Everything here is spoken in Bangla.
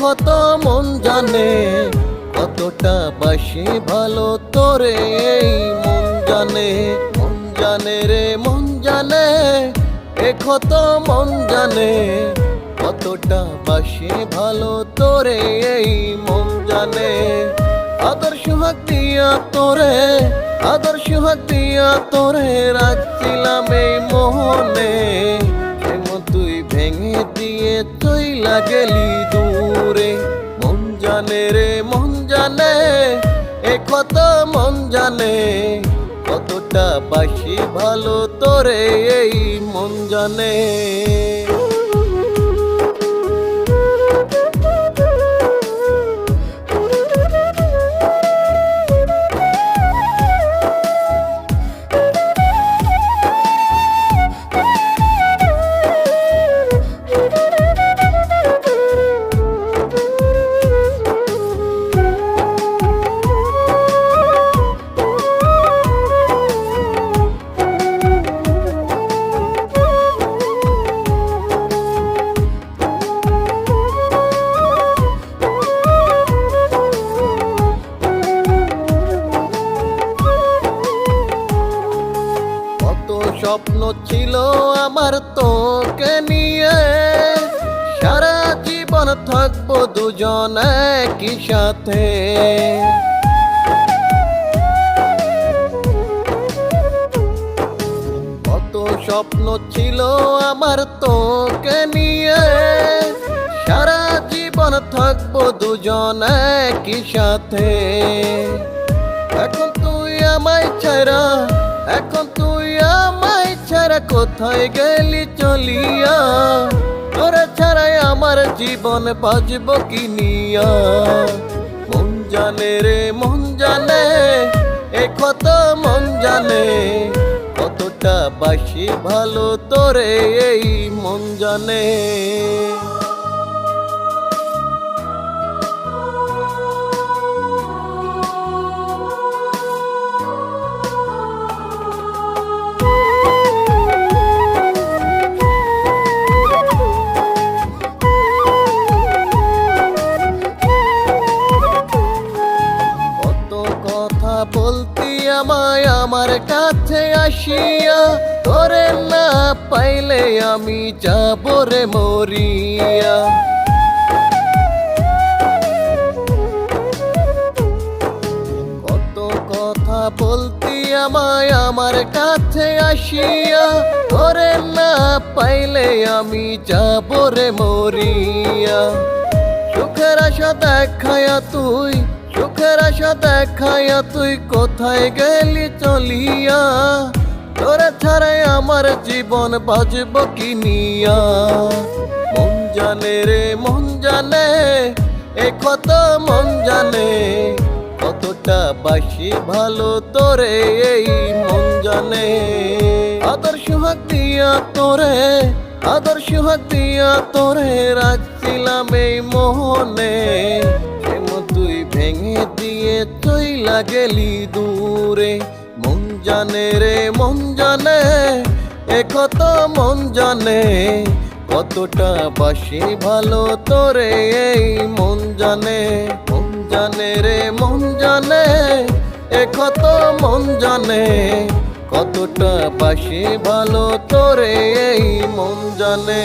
কত মন জানে কতটা বাসি ভালো তোরে এই মন জানে রে মন জানে কত মন জানে কতটা বাসি ভালো তোরে এই মন জানে আদর্শ হাত দিয়া তোরে রাখছিলাম এই মোহনে তুই ভেঙে দিয়ে চইলা গেলি দূরে মন জানে রে মন জানে কত মন জানে কতটা বাসি ভালো তোরে এই মন জানে স্বপ্ন ছিল আমার তোকে নিয়ে সারা জীবন থাকবো দুজন একই সাথে কত স্বপ্ন ছিল আমার তোকে নিয়ে সারা জীবন থাকবো দুজন একই সাথে এখন তুই আমায় ছাড়া কোথায় গেলি চলিয়া তোরা ছাড়াই আমার জীবন বাঁচব কি নিয়া মন জানে রে মন জানে কত মন জানে কতটা বাসি ভালো তোরে এই মন জানে বলতি আমায় আমার কাছে আসিয়া তোরে না পাইলে আমি যাব রে মরিয়া কত কথা বলতি আমায় আমার কাছে আসিয়া তোরে না পাইলে আমি যাব রে মরিয়া সুখের আশা দেখায়া তুই কোথায় গেলি চলিয়া তোরা ছাড়াই আমার জীবন বাঁচব কি নিয়া মন জানে রে মন জানে কত মন জানে কতটা বাসি ভালো তোরে এই মন জানে আদর্শ হাত দিয়া তোরে রাখছিলাম এই মোহনে তুই ভেঙে দিয়ে চইলা গেলি দূরে মন জানে রে মন জানে কত মন জানে কতটা বাসি ভালো তোরে এই মন জানে রে মন জানে কত মন জানে কতটা বাসি ভালো তোরে এই মন জানে।